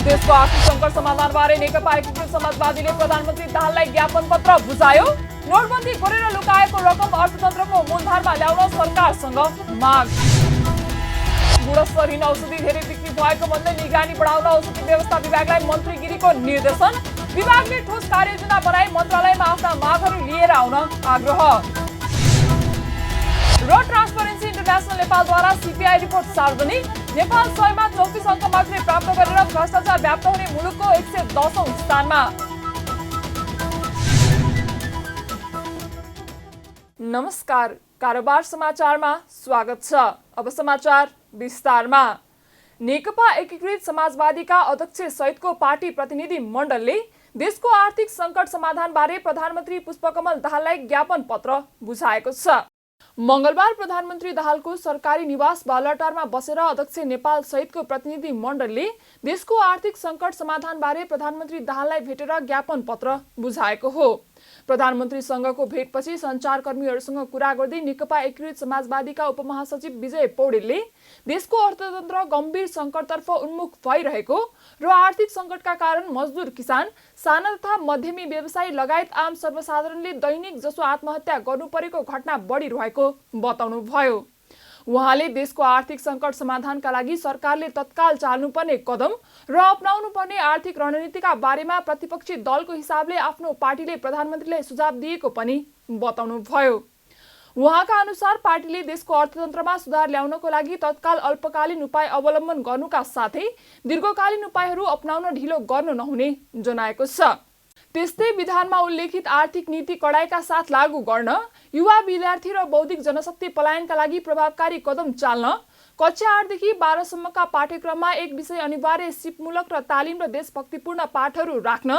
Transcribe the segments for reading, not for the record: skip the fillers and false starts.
देशको आर्थिक सङ्कट समाधानबारे नेकपा एकीकृत समाजवादीले प्रधानमन्त्री दाहाललाई ज्ञापन पत्र बुझायो। नोटबन्दी गरेर लुकाएको रकम अर्थतन्त्रको मूलधारमा ल्याउन सरकारसँग माग। गुणस्तरहीन औषधि धेरै बिक्री भएको भन्दै निगरानी बढाउन औषधि व्यवस्था विभागलाई मन्त्री गिरीको निर्देशन। विभागले ठोस कार्ययोजना बनाई मन्त्रालयमा आफ्ना मागहरू लिएर आउन आग्रह। र ट्रान्सपरेन्सी इन्टरनेसनल नेपालद्वारा सीपीआई रिपोर्ट सार्वजनिक। नेपाल 100 मा 34 अङ्क मात्रै प्राप्त गरेर भ्रष्टाचार व्याप्त हुने मुलुकको 110औं स्थानमा। नमस्कार, कारोबार समाचारमा स्वागत छ। अब समाचार विस्तारमा। नेकपा एकीकृत समाजवादीका अध्यक्ष सहितको पार्टी प्रतिनिधि मण्डलले देशको आर्थिक सङ्कट समाधानबारे प्रधानमन्त्री पुष्पकमल दाहाललाई ज्ञापन पत्र बुझाएको छ। मंगलबार प्रधानमन्त्री दाहालको सरकारी निवास बालुवाटारमा बसेर अध्यक्ष नेपाल सहितको प्रतिनिधि मण्डलले देशको आर्थिक सङ्कट समाधानबारे प्रधानमन्त्री दाहाललाई भेटेर ज्ञापन पत्र बुझाएको हो। प्रधानमन्त्रीसँगको भेटपछि सञ्चारकर्मीहरूसँग कुरा गर्दै नेकपा एकीकृत समाजवादीका उपमहासचिव विजय पौडेलले देशको अर्थतन्त्र गम्भीर सङ्कटतर्फ उन्मुख भइरहेको र आर्थिक सङ्कटका कारण मजदुर, किसान, साना तथा मध्यमी व्यवसायी लगायत आम सर्वसाधारणले दैनिक जसो आत्महत्या गर्नुपरेको घटना बढिरहेको बताउनुभयो। उहाँले देशको आर्थिक सङ्कट समाधानका लागि सरकारले तत्काल चाल्नुपर्ने कदम र अपनाउनुपर्ने आर्थिक रणनीतिका बारेमा प्रतिपक्षी दलको हिसाबले आफ्नो पार्टीले प्रधानमन्त्रीलाई सुझाव दिएको पनि बताउनुभयो। उहाँका अनुसार पार्टीले देशको अर्थतन्त्रमा सुधार ल्याउनको लागि तत्काल अल्पकालीन उपाय अवलम्बन गर्नुका साथै दीर्घकालीन उपायहरू अपनाउन ढिलो गर्नु नहुने जनाएको छ। त्यस्तै विधानमा उल्लेखित आर्थिक नीति कडाइका साथ लागू गर्न, युवा, विद्यार्थी र बौद्धिक जनशक्ति पलायनका लागि प्रभावकारी कदम चाल्न, कक्षा 8 देखि 12 सम्मका पाठ्यक्रममा एक विषय अनिवार्य सिपमूलक र तालिम र देशभक्तिपूर्ण पाठहरू राख्न,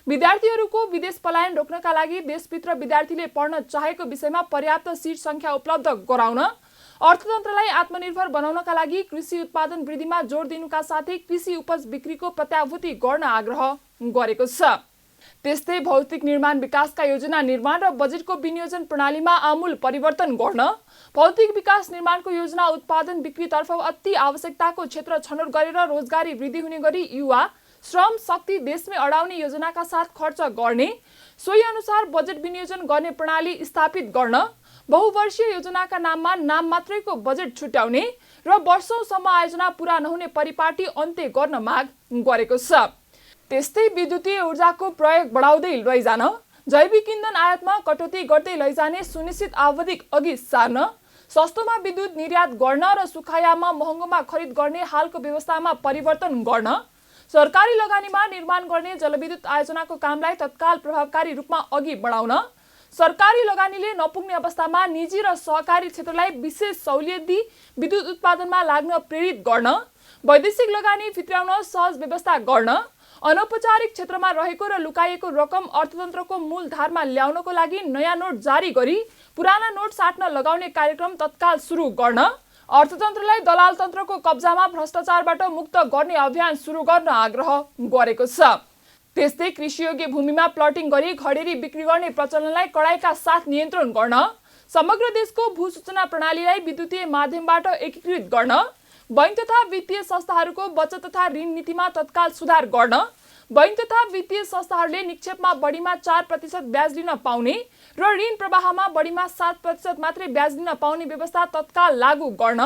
विद्यार्थीहरूको विदेश पलायन रोक्नका लागि देशभित्र विद्यार्थीले पढ्न चाहेको विषयमा पर्याप्त सिट संख्या उपलब्ध गराउन, अर्थतन्त्रलाई आत्मनिर्भर बनाउनका लागि कृषि उत्पादन वृद्धिमा जोड दिनुका साथै कृषि उपज बिक्रीको प्रत्याभूति गर्न आग्रह गरेको छ। त्यस्तै भौतिक निर्माण विकासका योजना निर्माण र बजेटको विनियोजन प्रणालीमा आमूल परिवर्तन गर्न, भौतिक विकास निर्माणको योजना उत्पादन बिक्रीतर्फ अति आवश्यकताको क्षेत्र छनौट गरेर रोजगारी वृद्धि हुने गरी युवा श्रम शक्ति देशमै अडाउने योजनाका साथ खर्च गर्ने, सोही अनुसार बजेट विनियोजन गर्ने प्रणाली स्थापित गर्न, बहुवर्षीय योजनाका नाममा नाम मात्रैको बजेट छुट्याउने र वर्षौंसम्म आयोजना पूरा नहुने परिपाटी अन्त्य गर्न माग गरेको छ। त्यस्तै विद्युतीय ऊर्जाको प्रयोग बढाउँदै लैजान, जैविक इन्धन आयातमा कटौती गर्दै लैजाने सुनिश्चित आवधिक अघि सार्न, सस्तोमा विद्युत निर्यात गर्न र सुखायाममा महँगोमा खरिद गर्ने हालको व्यवस्थामा परिवर्तन गर्न, सरकारी लगानीमा निर्माण गर्ने जलविद्युत आयोजनाको कामलाई तत्काल प्रभावकारी रूपमा अघि बढाउन, सरकारी लगानीले नपुग्ने अवस्थामा निजी र सहकारी क्षेत्रलाई विशेष सहुलियत दिई विद्युत उत्पादनमा लाग्न प्रेरित गर्न, वैदेशिक लगानी फित्राउन सहज व्यवस्था गर्न, अनौपचारिक क्षेत्रमा रहेको र लुकाइएको रकम अर्थतन्त्रको मूलधारमा ल्याउनको लागि नयाँ नोट जारी गरी पुराना नोट साट्न लगाउने कार्यक्रम तत्काल सुरु गर्न, अर्थतन्त्रलाई दलाल तन्त्रको कब्जामा भ्रष्टाचारबाट मुक्त गर्ने अभियान सुरु गर्न आग्रह गरेको छ। त्यस्तै कृषियोग्य भूमिमा प्लटिङ गरी खडेरी बिक्री गर्ने प्रचलनलाई कडाइका साथ नियन्त्रण गर्न, समग्र देशको भूसूचना प्रणालीलाई विद्युतीय माध्यमबाट एकीकृत गर्न, बैंक तथा वित्तीय संस्थाहरूको बचत तथा ऋण नीतिमा तत्काल सुधार गर्न, बैंक तथा वित्तीय संस्थाहरूले निक्षेपमा बढीमा 4% ब्याज लिन पाउने र ऋण प्रवाहमा बढीमा 7% मात्रै ब्याज लिन पाउने व्यवस्था तत्काल लागू गर्न,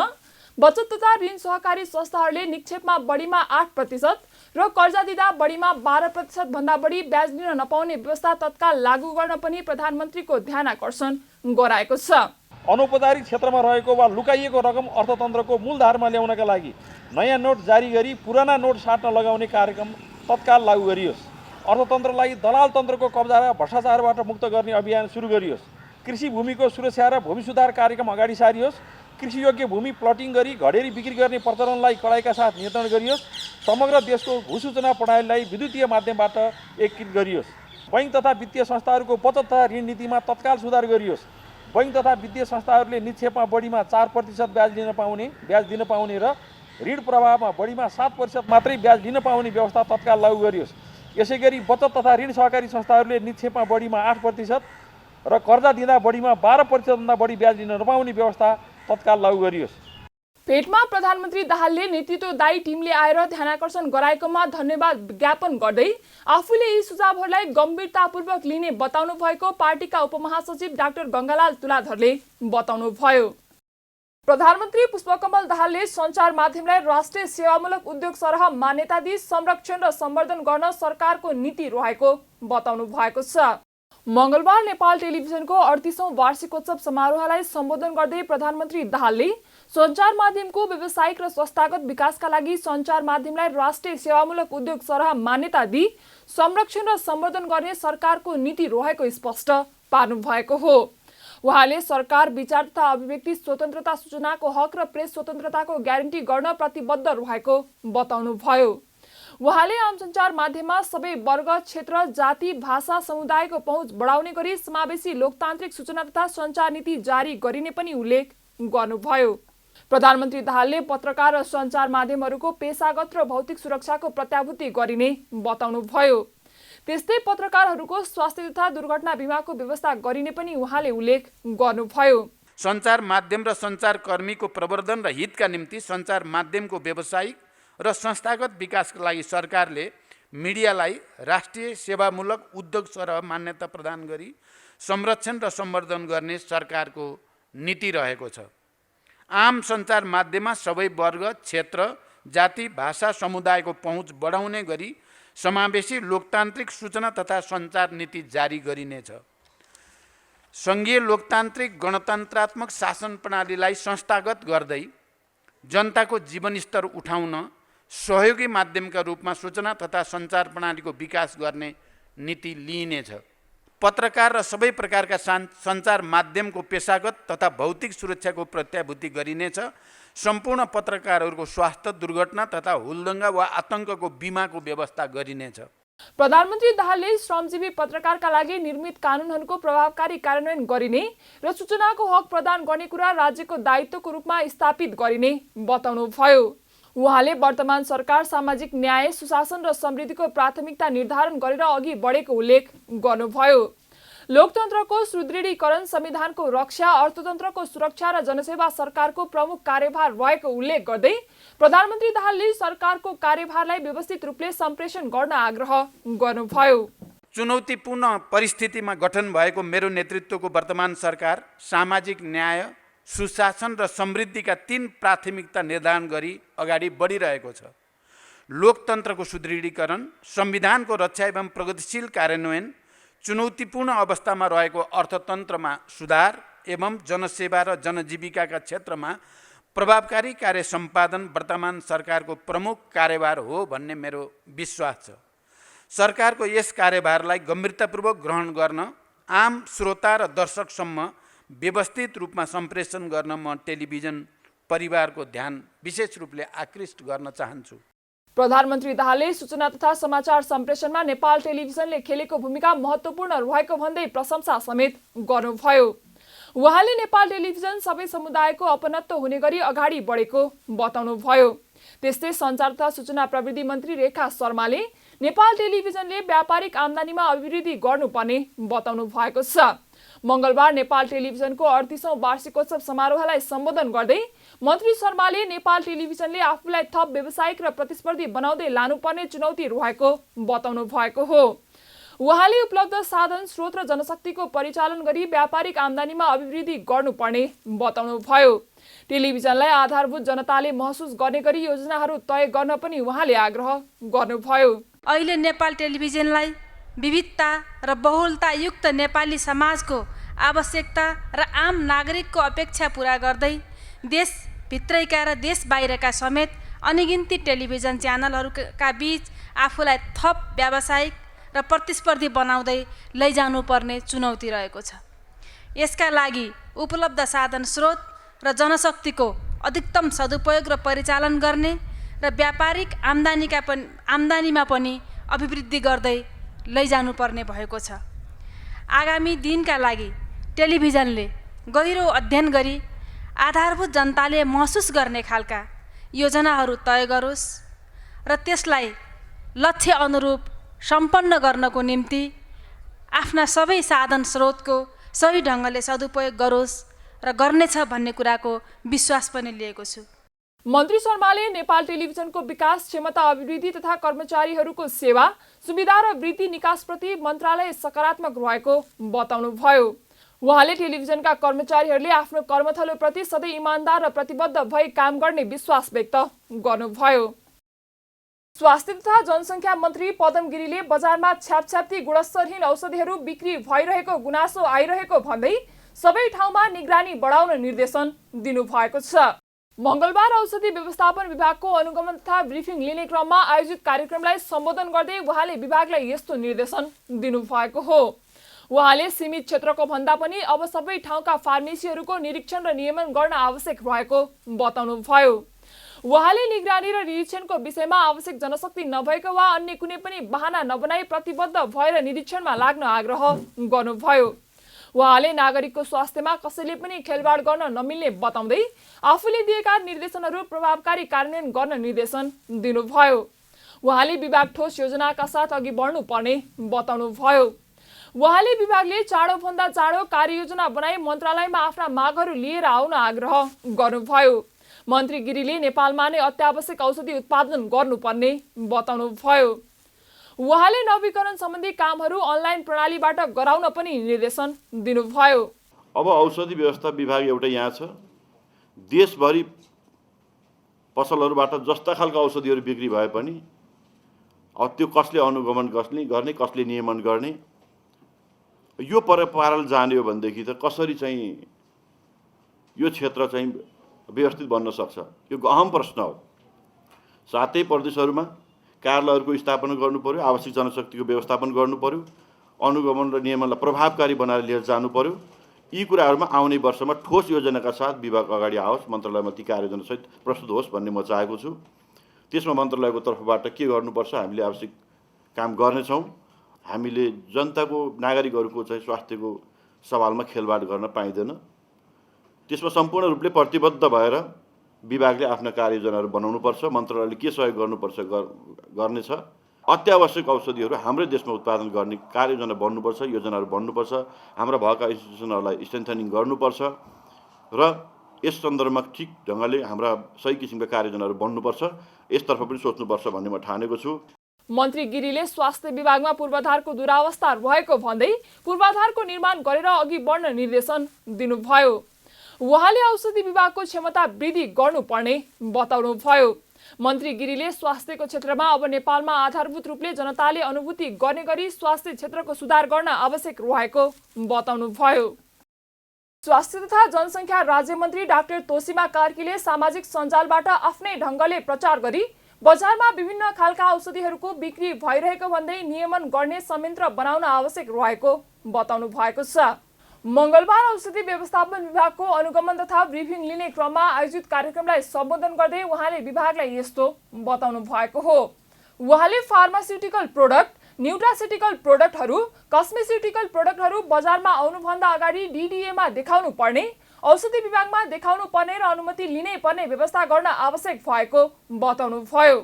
बचत तथा ऋण सहकारी संस्थाहरूले निक्षेपमा बढीमा 8% र कर्जा दिँदा बढीमा 12% भन्दा बढी ब्याज लिन नपाउने व्यवस्था तत्काल लागू गर्न पनि प्रधानमन्त्रीको ध्यानआकर्षण गराएको छ। अनौपचारिक क्षेत्रमा रहेको वा लुकाइएको रकम अर्थतन्त्रको मूलधारमा ल्याउनका लागि नयाँ नोट जारी गरी पुराना नोट साट्न लगाउने कार्यक्रम तत्काल लागू गरियोस्। अर्थतन्त्रलाई दलाल तन्त्रको कब्जा र भ्रष्टाचारबाट मुक्त गर्ने अभियान सुरु गरियोस्। कृषि भूमिको सुरक्षा र भूमि सुधार कार्यक्रम अगाडि सारियोस्। कृषियोग्य भूमि प्लटिङ गरी घडेरी बिक्री गर्ने प्रचलनलाई कडाइका साथ नियन्त्रण गरियोस्। समग्र देशको भूसूचना प्रणालीलाई विद्युतीय माध्यमबाट एकीकृत गरियोस्। बैंक तथा वित्तीय संस्थाहरूको बचत तथा ऋण नीतिमा तत्काल सुधार गरियोस्। बैंक तथा वित्तीय संस्थाहरूले निक्षेपमा बढीमा 4% ब्याज दिन पाउने र ऋण प्रवाहमा बढीमा 7% मात्रै ब्याज लिन पाउने व्यवस्था तत्काल लागू गरियोस्। यसैगरी बचत तथा ऋण सहकारी संस्थाहरूले निक्षेपमा बढीमा 8% र कर्जा दिँदा बढीमा 12% भन्दा बढी ब्याज लिन नपाउने व्यवस्था तत्काल लागू गरियोस्। भेटमा प्रधानमन्त्री दाहालले नेतृत्वदायी टिमले आएर ध्यानाकर्षण गराएकोमा धन्यवाद ज्ञापन गर्दै आफूले यी सुझावहरूलाई गम्भीरतापूर्वक लिने बताउनु भएको पार्टीका उपमहासचिव डाक्टर गङ्गालाल तुलाधरले बताउनुभयो। प्रधानमन्त्री पुष्पकमल दाहालले सञ्चार माध्यमलाई राष्ट्रिय सेवामूलक उद्योग सरह मान्यता दिई संरक्षण र सम्वर्धन गर्न सरकारको नीति रहेको बताउनु भएको छ। मंगलबार नेपाल टेलिभिजनको 38औं वार्षिकोत्सव समारोहलाई सम्बोधन गर्दै प्रधानमन्त्री दाहालले सञ्चार माध्यमको व्यावसायिक र संस्थागत विकासका लागि सञ्चार माध्यमलाई राष्ट्रिय सेवामूलक उद्योग सरह मान्यता दिई संरक्षण र सम्वर्धन गर्ने सरकारको नीति रहेको स्पष्ट पार्नु भएको हो। उहाँले सरकार विचार तथा अभिव्यक्ति स्वतन्त्रता, सूचनाको हक र प्रेस स्वतन्त्रताको ग्यारेन्टी गर्न प्रतिबद्ध रहेको बताउनुभयो। उहाँले आम सञ्चार माध्यममा सबै वर्ग, क्षेत्र, जाति, भाषा, समुदायको पहुँच बढाउने गरी समावेशी लोकतान्त्रिक सूचना तथा सञ्चार नीति जारी गरिने पनि उल्लेख गर्नुभयो। प्रधानमन्त्री दाहालले पत्रकार र सञ्चार माध्यमहरूको पेशागत र भौतिक सुरक्षाको प्रत्याभूति गरिने बताउनुभयो। त्यस्तै पत्रकारहरूको स्वास्थ्य तथा दुर्घटना बिमाको व्यवस्था गरिने पनि उहाँले उल्लेख गर्नुभयो। सञ्चार माध्यम र सञ्चारकर्मीको प्रवर्धन र हितका निम्ति सञ्चार माध्यमको व्यावसायिक र संस्थागत विकासका लागि सरकारले मिडियालाई राष्ट्रिय सेवामूलक उद्योग सरह मान्यता प्रदान गरी संरक्षण र सम्वर्धन गर्ने सरकारको नीति रहेको छ। आम सञ्चार माध्यममा सबै वर्ग, क्षेत्र, जाति, भाषा, समुदायको पहुँच बढाउने गरी समावेशी लोकतान्त्रिक सूचना तथा सञ्चार नीति जारी गरिनेछ। सङ्घीय लोकतान्त्रिक गणतन्त्रात्मक शासन प्रणालीलाई संस्थागत गर्दै जनताको जीवनस्तर उठाउन सहयोगी माध्यमका रूपमा सूचना तथा सञ्चार प्रणालीको विकास गर्ने नीति लिइनेछ। पत्रकार र सबै प्रकारका सञ्चार माध्यमको पेशागत तथा भौतिक सुरक्षाको प्रत्याभूति गरिनेछ। सम्पूर्ण पत्रकारहरूको स्वास्थ्य, दुर्घटना तथा हुलदङ्गा वा आतङ्कको बिमाको व्यवस्था गरिनेछ। प्रधानमन्त्री दाहालले श्रमजीवी पत्रकारका लागि निर्मित कानुनहरूको प्रभावकारी कार्यान्वयन गरिने र सूचनाको हक प्रदान गर्ने कुरा राज्यको दायित्वको रूपमा स्थापित गरिने बताउनुभयो। उहाँले वर्तमान सरकार सामाजिक न्याय, सुशासन र समृद्धिको प्राथमिकता निर्धारण गरेर अघि बढेको उल्लेख गर्नुभयो। लोकतन्त्रको सुदृढीकरण, संविधानको रक्षा, अर्थतन्त्रको सुरक्षा र जनसेवा सरकारको प्रमुख कार्यभार रहेको उल्लेख गर्दै प्रधानमन्त्री दाहालले सरकारको कार्यभारलाई व्यवस्थित रूपले सम्प्रेषण गर्न आग्रह गर्नुभयो। चुनौतीपूर्ण परिस्थितिमा गठन भएको मेरो नेतृत्वको वर्तमान सरकार सामाजिक न्याय, सुशासन र समृद्धिका 3 प्राथमिकता निर्धारण गरी अगाडि बढिरहेको छ। लोकतन्त्रको सुदृढीकरण, संविधानको रक्षा एवं प्रगतिशील कार्यान्वयन, चुनौतीपूर्ण अवस्थामा रहेको अर्थतन्त्रमा सुधार एवं जनसेवा र जनजीविकाका क्षेत्रमा प्रभावकारी कार्य सम्पादन वर्तमान सरकारको प्रमुख कार्यभार हो भन्ने मेरो विश्वास छ। सरकारको यस कार्यभारलाई गम्भीरतापूर्वक ग्रहण गर्न, आम श्रोता र दर्शकसम्म व्यवस्थित रूपमा सम्प्रेषण गर्न म टेलिभिजन परिवारको ध्यान विशेष रूपले आकृष्ट गर्न चाहन्छु। प्रधानमन्त्री दाहालले सूचना तथा समाचार सम्प्रेषणमा नेपाल टेलिभिजनले खेलेको भूमिका महत्त्वपूर्ण रहेको भन्दै प्रशंसा समेत गर्नुभयो। उहाँले नेपाल टेलिभिजन सबै समुदायको अपनत्व हुने गरी अगाडि बढेको बताउनुभयो। त्यस्तै सञ्चार तथा सूचना प्रविधि मन्त्री रेखा शर्माले नेपाल टेलिभिजनले व्यापारिक आम्दानीमा अभिवृद्धि गर्नुपर्ने बताउनु भएको छ। मंगलबार नेपाल टेलिभिजनको 38औं वार्षिकोत्सव समारोहलाई सम्बोधन गर्दै मन्त्री शर्माले नेपाल टेलिभिजनले आफूलाई थप व्यावसायिक र प्रतिस्पर्धी बनाउँदै लानुपर्ने चुनौती रहेको बताउनु भएको हो। उहाँले उपलब्ध साधन, स्रोत र जनशक्तिको परिचालन गरी व्यापारिक आम्दानीमा अभिवृद्धि गर्नुपर्ने बताउनुभयो। टेलिभिजनलाई आधारभूत जनताले महसुस गर्ने गरी योजनाहरू तय गर्न पनि उहाँले आग्रह गर्नुभयो। अहिले नेपाल टेलिभिजनलाई विविधता र बहुलतायुक्त नेपाली समाजको आवश्यकता र आम नागरिकको अपेक्षा पूरा गर्दै देशभित्रैका र देश बाहिरका समेत अनिगिन्ती टेलिभिजन च्यानलहरूका बीच आफूलाई थप व्यावसायिक र प्रतिस्पर्धी बनाउँदै लैजानुपर्ने चुनौती रहेको छ। यसका लागि उपलब्ध साधन, स्रोत र जनशक्तिको अधिकतम सदुपयोग र परिचालन गर्ने र व्यापारिक आम्दानीमा पनि अभिवृद्धि गर्दै लैजानुपर्ने भएको छ। आगामी दिनका लागि टेलिभिजनले गहिरो अध्ययन गरी आधारभूत जनताले महसुस गर्ने खालका योजनाहरू तय गरोस् र त्यसलाई लक्ष्य अनुरूप सम्पन्न गर्नको निम्ति आफ्ना सबै साधन स्रोतको सही ढङ्गले सदुपयोग गरोस् र गर्नेछ भन्ने कुराको विश्वास पनि लिएको छु। मन्त्री शर्माले नेपाल टेलिभिजनको विकास, क्षमता अभिवृद्धि तथा कर्मचारीहरूको सेवा, सुविधा र वृद्धि निकासप्रति मन्त्रालय सकारात्मक रहेको बताउनुभयो। उहाँले टेलिभिजनका कर्मचारीहरूले आफ्नो कर्मथलोप्रति सधैँ इमानदार र प्रतिबद्ध भई काम गर्ने विश्वास व्यक्त गर्नुभयो। स्वास्थ्य तथा जनसङ्ख्या मन्त्री पदम गिरीले बजारमा छ्यापछ्याप्ती गुणस्तरहीन औषधिहरू बिक्री भइरहेको गुनासो आइरहेको भन्दै सबै ठाउँमा निगरानी बढाउन निर्देशन दिनुभएको छ। मंगलबार औषधि व्यवस्थापन विभागको अनुगमन तथा ब्रिफिङ लिने क्रममा आयोजित कार्यक्रमलाई सम्बोधन गर्दै उहाँले विभागलाई यस्तो निर्देशन दिनुभएको हो। उहाँले सीमित क्षेत्रको भन्दा पनि अब सबै ठाउँका फार्मेसीहरूको निरीक्षण र नियमन गर्न आवश्यक रहेको बताउनुभयो। उहाँले निगरानी र निरीक्षणको विषयमा आवश्यक जनशक्ति नभएको वा अन्य कुनै पनि बहाना नबनाई प्रतिबद्ध भएर निरीक्षणमा लाग्न आग्रह गर्नुभयो। उहाँले नागरिकको स्वास्थ्यमा कसैले पनि खेलवाड गर्न नमिल्ने बताउँदै आफूले दिएका निर्देशनहरू प्रभावकारी कार्यान्वयन गर्न निर्देशन दिनुभयो। उहाँले विभाग ठोस योजनाका साथ अघि बढ्नुपर्ने बताउनुभयो। उहाँले विभागले चाँडोभन्दा चाँडो कार्ययोजना बनाई मन्त्रालयमा आफ्ना मागहरू लिएर आउन आग्रह गर्नुभयो। मन्त्री गिरीले नेपालमा नै अत्यावश्यक औषधि उत्पादन गर्नुपर्ने बताउनुभयो। उहाँले नवीकरण सम्बन्धी कामहरू अनलाइन प्रणालीबाट गराउन पनि निर्देशन दिनुभयो। अब औषधि व्यवस्था विभाग एउटा यहाँ छ। देशभरि पसलहरूबाट जस्ता खालका औषधिहरू बिक्री भए पनि अब त्यो कसले अनुगमन गर्ने, कसले नियमन गर्ने, यो पाराले जाने हो भनेदेखि त कसरी चाहिँ यो क्षेत्र चाहिँ व्यवस्थित बन्न सक्छ, यो अहम प्रश्न हो। सातै प्रदेशहरूमा कार्यालयहरूको स्थापना गर्नु पर्यो, आवश्यक जनशक्तिको व्यवस्थापन गर्नु पर्यो, अनुगमन र नियमनलाई प्रभावकारी बनाएर लिएर जानु पर्यो। यी कुराहरूमा आउने वर्षमा ठोस योजनाका साथ विभाग अगाडि आओस्, मन्त्रालयमा ती कार्ययोजनासहित प्रस्तुत होस् भन्ने म चाहेको छु। त्यसमा मन्त्रालयको तर्फबाट के गर्नुपर्छ हामीले आवश्यक काम गर्नेछौँ। हामीले जनताको, नागरिकहरूको चाहिँ स्वास्थ्यको सवालमा खेलवाड गर्न पाइँदैन। त्यसमा सम्पूर्ण रूपले प्रतिबद्ध भएर विभागले आफ्ना कार्ययोजनाहरू बनाउनुपर्छ। मन्त्रालयले के सहयोग गर्नुपर्छ गर्नेछ। अत्यावश्यक औषधिहरू हाम्रो देशमा उत्पादन गर्ने कार्ययोजना बन्नुपर्छ, योजनाहरू बन्नुपर्छ। हाम्रा भएका इन्स्टिट्युसनहरूलाई स्ट्रेन्थनिङ गर्नुपर्छ र यस सन्दर्भमा ठिक ढङ्गले हाम्रा सही किसिमका कार्ययोजनाहरू बन्नुपर्छ। यसतर्फ पनि सोच्नुपर्छ भन्ने म ठानेको छु। मन्त्री गिरीले स्वास्थ्य विभागमा पूर्वाधारको दुरावस्था रहेको भन्दै पूर्वाधारको निर्माण गरेर अघि बढ्न निर्देशन दिनुभयो। उहाँले औषधि विभागको क्षमता वृद्धि गर्नुपर्ने बताउनुभयो। मन्त्री गिरीले स्वास्थ्यको क्षेत्रमा अब नेपालमा आधारभूत रूपले जनताले अनुभूति गर्ने गरी स्वास्थ्य क्षेत्रको सुधार गर्न आवश्यक रहेको बताउनुभयो। स्वास्थ्य तथा जनसङ्ख्या राज्यमन्त्री डाक्टर तोसीमा कार्कीले सामाजिक सञ्जालबाट आफ्नै ढङ्गले प्रचार गरी बजारमा विभिन्न खालका औषधिहरूको बिक्री भइरहेको भन्दै नियमन गर्ने संयन्त्र बनाउन आवश्यक रहेको बताउनु भएको छ। मंगलबार औषधि व्यवस्थापन विभागको अनुगमन तथा ब्रिफिङ लिने क्रममा आयोजित कार्यक्रमलाई सम्बोधन गर्दै उहाँले विभागलाई यस्तो बताउनु भएको हो। उहाँले फार्मास्युटिकल प्रोडक्ट, न्युट्रास्युटिकल प्रोडक्टहरू, कस्मेस्युटिकल प्रोडक्टहरू बजारमा आउनुभन्दा अगाडि डिडिएमा देखाउनु पर्ने, औषधि विभागमा देखाउनु पर्ने र अनुमति लिनै पर्ने व्यवस्था गर्न आवश्यक भएको बताउनु भयो।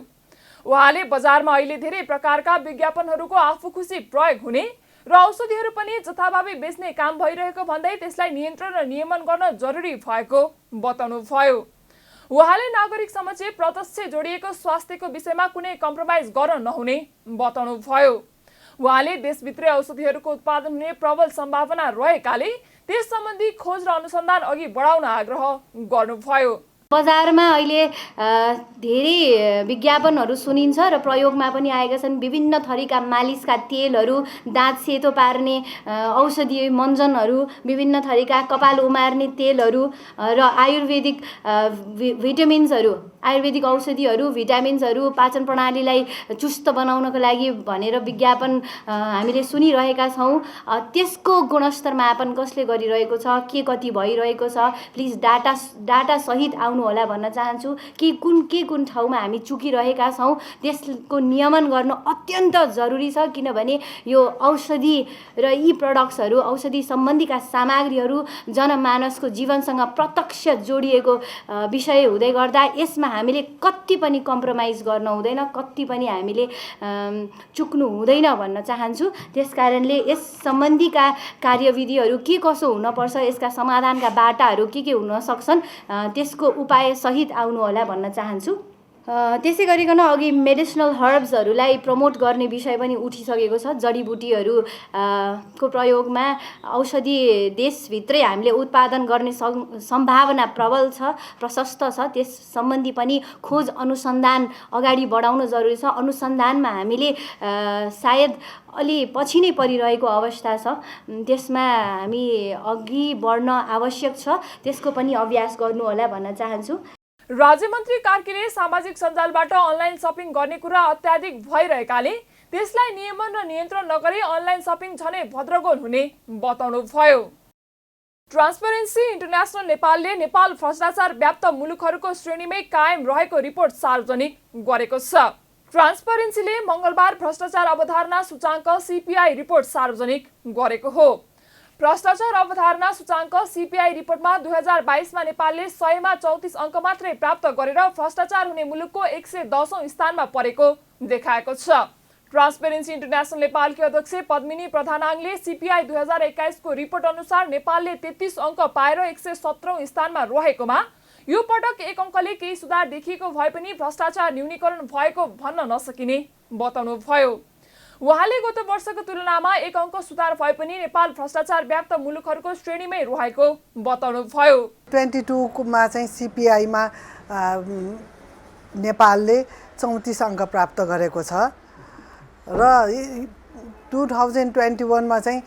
उहाँले बजारमा अहिले धेरै प्रकारका विज्ञापनहरूको आफू खुसी प्रयोग हुने र औषधिहरू पनि जथाभावी बेच्ने काम भइरहेको भन्दै त्यसलाई नियन्त्रण र नियमन गर्न जरुरी भएको बताउनु भयो। उहाँले नागरिक समक्ष प्रत्यक्ष जोडिएको स्वास्थ्यको विषयमा कुनै कम्प्रोमाइज गर्न नहुने बताउनु भयो। उहाँले देशभित्रै औषधिहरूको उत्पादन हुने प्रबल सम्भावना रहेकाले त्यस सम्बन्धी खोज र अनुसन्धान अघि बढाउन आग्रह गर्नुभयो। बजारमा अहिले धेरै विज्ञापनहरू सुनिन्छ र प्रयोगमा पनि आएका छन्। विभिन्न थरीका मालिसका तेलहरू, दाँत सेतो पार्ने औषधि मञ्जनहरू, विभिन्न थरीका कपाल उमार्ने तेलहरू र आयुर्वेदिक भिटामिन्सहरू, आयुर्वेदिक औषधिहरू, भिटामिन्सहरू पाचन प्रणालीलाई चुस्त बनाउनको लागि भनेर विज्ञापन हामीले सुनिरहेका छौँ। त्यसको गुणस्तर मापन कसले गरिरहेको छ, के कति भइरहेको छ, प्लिज डाटा सहित आउनु होला भन्न चाहन्छु कि कुन ठाउँमा हामी चुकिरहेका छौँ त्यसको नियमन गर्नु अत्यन्त जरुरी छ। किनभने यो औषधि र यी प्रडक्ट्सहरू, औषधि सम्बन्धीका सामग्रीहरू जनमानसको जीवनसँग प्रत्यक्ष जोडिएको विषय हुँदै गर्दा यसमा हामीले कति पनि कम्प्रोमाइज गर्न हुँदैन, कति पनि हामीले चुक्नु हुँदैन भन्न चाहन्छु। त्यसकारणले यस सम्बन्धीका कार्यविधिहरू के कसो हुनपर्छ, यसका समाधानका बाटाहरू के हुन सक्छन्, त्यसको उपायसहित आउनुहोला भन्न चाहन्छु। त्यसै गरिकन अघि मेडिसिनल हर्ब्सहरूलाई प्रमोट गर्ने विषय पनि उठिसकेको छ। जडीबुटीहरू को प्रयोगमा औषधि देशभित्रै हामीले उत्पादन गर्ने सम्भावना प्रबल छ, प्रशस्त छ। त्यस सम्बन्धी पनि खोज अनुसन्धान अगाडि बढाउन जरुरी छ। अनुसन्धानमा हामीले सायद अलि पछि नै परिरहेको अवस्था छ। त्यसमा हामी अघि बढ्न आवश्यक छ। त्यसको पनि अभ्यास गर्नुहोला भन्न चाहन्छु। राज्यमन्त्री कार्कीले सामाजिक सञ्जालबाट अनलाइन सपिङ गर्ने कुरा अत्याधिक भइरहेकाले त्यसलाई नियमन र नियन्त्रण नगरी अनलाइन सपिङ झनै भद्रगोल हुने बताउनुभयो। ट्रान्सपरेन्सी इन्टरनेसनल नेपालले नेपाल भ्रष्टाचार व्याप्त मुलुकहरूको श्रेणीमै कायम रहेको रिपोर्ट सार्वजनिक गरेको छ। ट्रान्सपरेन्सीले मङ्गलबार भ्रष्टाचार अवधारणा सूचाङ्क CPI रिपोर्ट सार्वजनिक गरेको हो। भ्रष्टाचार अवधारणा सूचाङ्क CPI रिपोर्टमा 2022 मा नेपालले 100 मा 34 अङ्क मात्रै प्राप्त गरेर भ्रष्टाचार हुने मुलुकको 110औं स्थानमा परेको देखाएको छ। ट्रान्सपेरेन्सी इन्टरनेसनल नेपालकी अध्यक्ष पद्मिनी प्रधानाङले CPI 2021 को रिपोर्ट अनुसार नेपालले 33 अङ्क पाएर 117औं स्थानमा रहेकोमा यो पटक 1 अङ्कले केही सुधार देखिएको भए पनि भ्रष्टाचार न्यूनीकरण भएको भन्न नसकिने बताउनुभयो। उहाँले गत वर्षको तुलनामा 1 अङ्क सुधार भए पनि नेपाल भ्रष्टाचार व्याप्त मुलुकहरूको श्रेणीमै रहेको बताउनुभयो। 22 मा चाहिँ CPI मा नेपालले 34 अङ्क प्राप्त गरेको छ र 2021 मा चाहिँ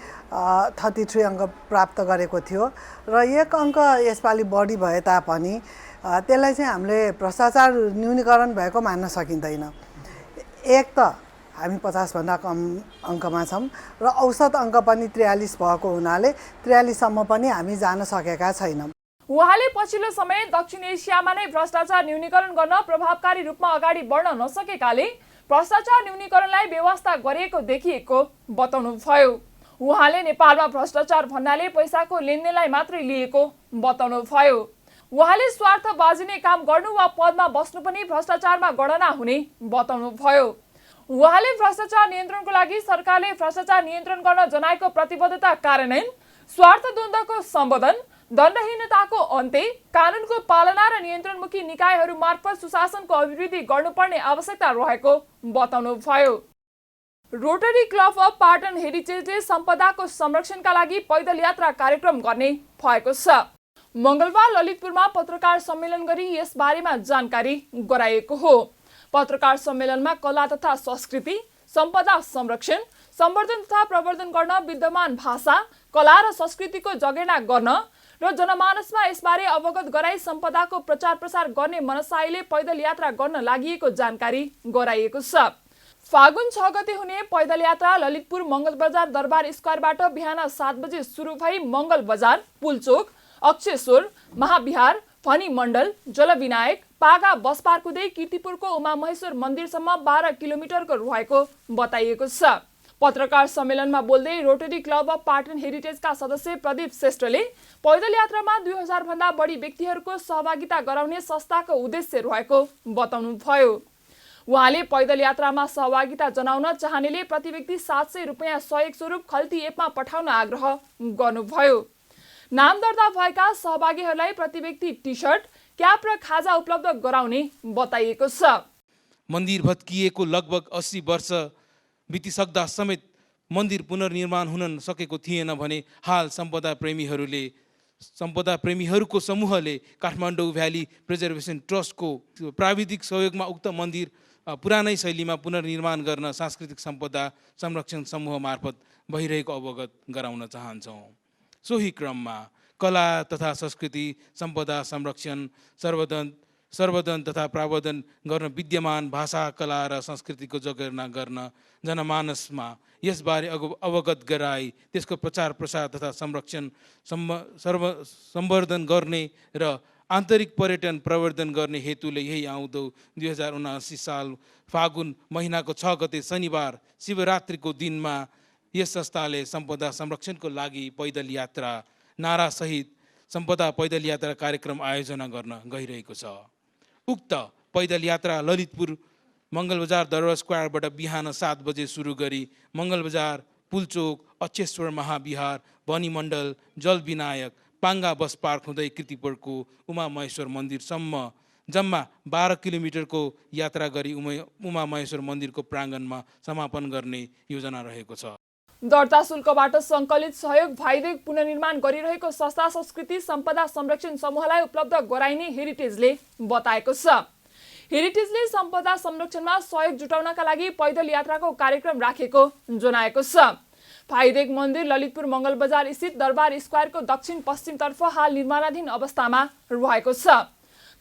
33 अङ्क प्राप्त गरेको थियो र 1 अङ्क यसपालि बढी भए तापनि त्यसलाई चाहिँ हामीले भ्रष्टाचार न्यूनीकरण भएको मान्न सकिँदैन। एक त हामी 50 भन्दा कम अङ्कमा छौँ र औसत अङ्क पनि 43 भएको हुनाले 43 सम्म पनि हामी जान सकेका छैनौँ। उहाँले पछिल्लो समय दक्षिण एसियामा नै भ्रष्टाचार न्यूनीकरण गर्न प्रभावकारी रूपमा अगाडि बढ्न नसकेकाले भ्रष्टाचार न्यूनीकरणलाई व्यवस्था गरिएको देखिएको बताउनुभयो। उहाँले नेपालमा भ्रष्टाचार भन्नाले पैसाको लेनदेनलाई मात्रै लिएको बताउनुभयो। उहाँले स्वार्थ बाजिने काम गर्नु वा पदमा बस्नु पनि भ्रष्टाचारमा गणना हुने बताउनुभयो। उहाँले भ्रष्टाचार नियन्त्रणको लागि सरकारले भ्रष्टाचार नियन्त्रण गर्न जनाएको प्रतिबद्धता कार्यान्वयन, स्वार्थ द्वन्द्वको सम्बोधन, दण्डहीनताको अन्त्य, कानुनको पालना र नियन्त्रणमुखी निकायहरू मार्फत सुशासनको अभिवृद्धि गर्नुपर्ने आवश्यकता रहेको बताउनुभयो। रोटरी क्लब अफ पाटन हेरिटेजले सम्पदाको संरक्षणका लागि पैदल यात्रा कार्यक्रम गर्ने भएको छ। मङ्गलबार ललितपुरमा पत्रकार सम्मेलन गरी यस बारेमा जानकारी गराइएको हो। पत्रकार सम्मेलनमा कला तथा संस्कृति, सम्पदा संरक्षण, सम्वर्धन तथा प्रवर्धन गर्न विद्यमान भाषा, कला र संस्कृतिको जगेर्ना गर्न र जनमानसमा यसबारे अवगत गराई सम्पदाको प्रचार प्रसार गर्ने मनसायले पैदल यात्रा गर्न लागि जानकारी गराइएको छ। फागुन 6 गते हुने पैदल यात्रा ललितपुर मङ्गल बजार दरबार स्क्वायरबाट बिहान 7 बजे सुरु भई मङ्गल बजार, पुलचोक, अक्षेश्वर, महाविहार, फनी मण्डल, जलविनायक, पागा बस पार्क हुँदै कीर्तिपुरको उमा महेश्वर मन्दिरसम्म 12 किलोमिटरको रहेको बताइएको छ। पत्रकार सम्मेलनमा बोल्दै रोटरी क्लब अफ पाटन हेरिटेजका सदस्य प्रदीप श्रेष्ठले पैदल यात्रामा 2000 भन्दा बढी व्यक्तिहरूको सहभागिता गराउने संस्थाको उद्देश्य रहेको बताउनुभयो। उहाँले पैदल यात्रामा सहभागिता जनाउन चाहनेले प्रति व्यक्ति 700 रुपैयाँ सहयोग स्वरूप खल्ती एपमा पठाउन आग्रह गर्नुभयो। नाम दर्ता भएका सहभागीहरूलाई प्रति व्यक्ति टी-शर्ट, क्याप र खाजा उपलब्ध गराउने बताइएको छ। मन्दिर भत्किएको लगभग 80 वर्ष बितिसक्दा समेत मन्दिर पुनर्निर्माण हुन सकेको थिएन भने हाल सम्पदा प्रेमीहरूको समूहले काठमाडौँ भ्याली प्रिजर्भेसन ट्रस्टको प्राविधिक सहयोगमा उक्त मन्दिर पुरानै शैलीमा पुनर्निर्माण गर्न सांस्कृतिक सम्पदा संरक्षण समूह मार्फत भइरहेको अवगत गराउन चाहन्छौँ। सोही क्रममा कला तथा संस्कृति, सम्पदा संरक्षण, सर्वधन तथा प्रावधान गर्न विद्यमान भाषा, कला र संस्कृतिको जगेर्ना गर्न जनमानसमा यसबारे अवगत गराई त्यसको प्रचार प्रसार तथा संरक्षण सम्वर्धन गर्ने र आन्तरिक पर्यटन प्रवर्धन गर्ने हेतुले यही आउँदो 2079 साल फागुन महिनाको 6 गते शनिबार शिवरात्रिको दिनमा यस संस्थाले सम्पदा संरक्षणको लागि पैदल यात्रा नारासहित सम्पदा पैदल यात्रा कार्यक्रम आयोजना गर्न गइरहेको छ। उक्त पैदल यात्रा ललितपुर मङ्गल बजार दरबार स्क्वायरबाट बिहान 7 बजे सुरु गरी मङ्गल बजार, पुलचोक, अक्षेश्वर, महाविहार, बनी मण्डल, जलविनायक, पाङ्गा बस पार्क हुँदै कीर्तिपुरको उमा महेश्वर मन्दिरसम्म जम्मा 12 किलोमिटरको यात्रा गरी उमा महेश्वर मन्दिरको प्राङ्गणमा समापन गर्ने योजना रहेको छ। दर्ता शुल्कबाट सङ्कलित सहयोग भाइदेग पुनर्निर्माण गरिरहेको संस्था संस्कृति सम्पदा संरक्षण समूहलाई उपलब्ध गराइने हेरिटेजले बताएको छ। हेरिटेजले सम्पदा संरक्षणमा सहयोग जुटाउनका लागि पैदल यात्राको कार्यक्रम राखेको जनाएको छ। भाइदेग मन्दिर ललितपुर मङ्गल बजार स्थित दरबार स्क्वायरको दक्षिण पश्चिमतर्फ हाल निर्माणाधीन अवस्थामा रहेको छ।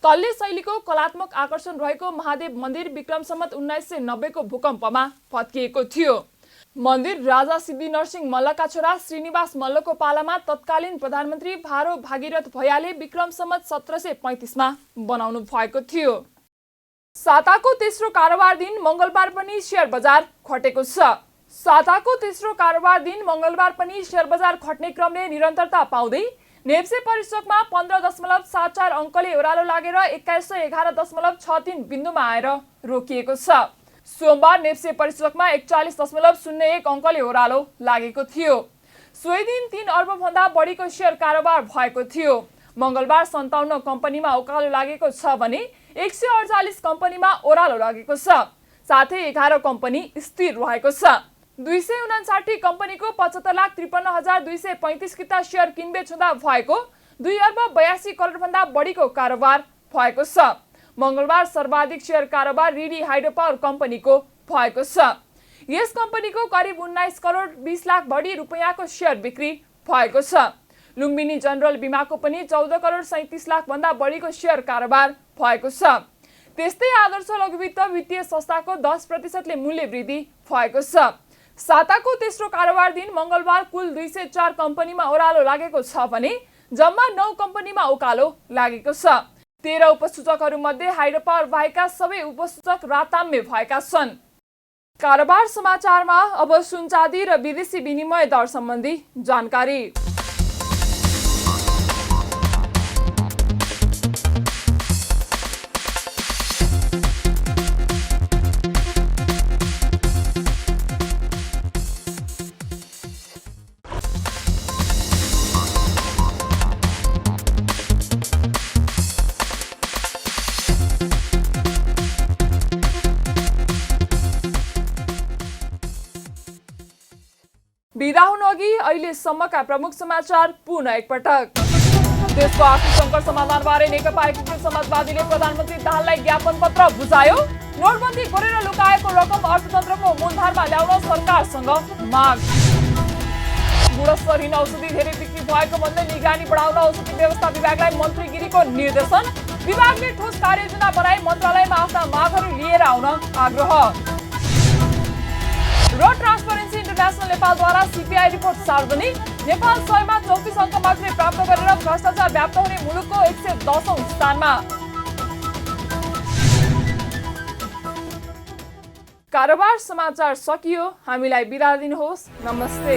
तल्ले शैलीको कलात्मक आकर्षण रहेको महादेव मन्दिर विक्रम सम्वत 1990 को भूकम्पमा भत्किएको थियो। मन्दिर राजा सिद्धि नरसिंह मल्लका छोरा श्रीनिवास मल्लको पालामा तत्कालीन प्रधानमन्त्री भारो भागीरथ भैयाले विक्रम सम्वत 1735 मा बनाउनु भएको थियो। साताको तेस्रो कारोबार दिन मङ्गलबार पनि शेयर बजार खटेको छ। साताको तेस्रो कारोबार दिन मङ्गलबार पनि शेयर बजार खट्ने क्रमले निरन्तरता पाउँदै नेप्से परिसूचकमा 15.74 अङ्कले ओह्रालो लागेर 2111.63 बिन्दुमा आएर रोकिएको छ। सोमबार नेप्से परिसूचकमा 41.01 अङ्कले ओह्रालो लागेको थियो। सोही दिन 3 अर्बभन्दा बढीको शेयर कारोबार भएको थियो। मङ्गलबार 57 कम्पनीमा उकालो लागेको छ भने 148 कम्पनीमा ओह्रालो लागेको छ। साथै 11 कम्पनी स्थिर रहेको छ। 259 कम्पनीको 75,53,235 किता शेयर किनबेच हुँदा भएको 2 अर्ब 82 करोडभन्दा बढीको कारोबार भएको छ। मङ्गलबार सर्वाधिक शेयर कारोबार रिडी हाइड्रो पावर कम्पनीको भएको छ। यस कम्पनीको करिब 19 करोड 20 लाख बढी रुपैयाँको शेयर बिक्री भएको छ। लुम्बिनी जनरल बीमाको पनि 14 करोड 37 लाख भन्दा बढीको शेयर कारोबार भएको छ। त्यस्तै आदर्श लघुवित्त वित्तीय संस्थाको 10% मूल्य वृद्धि भएको छ। साताको तेस्रो कारोबार दिन मङ्गलबार कुल 204 कम्पनीमा ओह्रालो लागेको छ भने जम्मा 9 कम्पनीमा उकालो लागेको छ। 13 उपसूचकहरू मध्ये हाइड्रो पावर बाहेकका सबै उपसूचक राताम्य भएका छन्। कारोबार समाचारमा अब सुन चाँदी र विदेशी विनिमय दर सम्बन्धी जानकारी। बिदा हुनुअघि अहिलेसम्मका प्रमुख समाचार पुनः एकपटक। देशको आर्थिक सङ्कट समाधानबारे नेकपा एकीकृत समाजवादीले प्रधानमन्त्री दाहाललाई ज्ञापन पत्र बुझायो। नोटबन्दी गरेर लुकाएको रकम अर्थतन्त्रको मूलधारमा ल्याउन सरकारसँग माग। गुणस्तरहीन औषधि धेरै बिक्री भएको भन्दै निगरानी बढाउन औषधि व्यवस्था विभागलाई मन्त्रीगिरीको निर्देशन। विभागले ठोस कार्ययोजना बनाई मन्त्रालयमा आफ्ना मागहरू लिएर आउन आग्रह। र ट्रान्सपरेन्सी इन्टरनेसनल नेपालद्वारा सिपिआई रिपोर्ट सार्वजनिक। नेपाल 100 मा 34 अङ्क मात्रै प्राप्त गरेर भ्रष्टाचार व्याप्त हुने मुलुकको 110औं स्थानमा। कारोबार समाचार सकियो। हामीलाई बिदा दिनुहोस्। नमस्ते।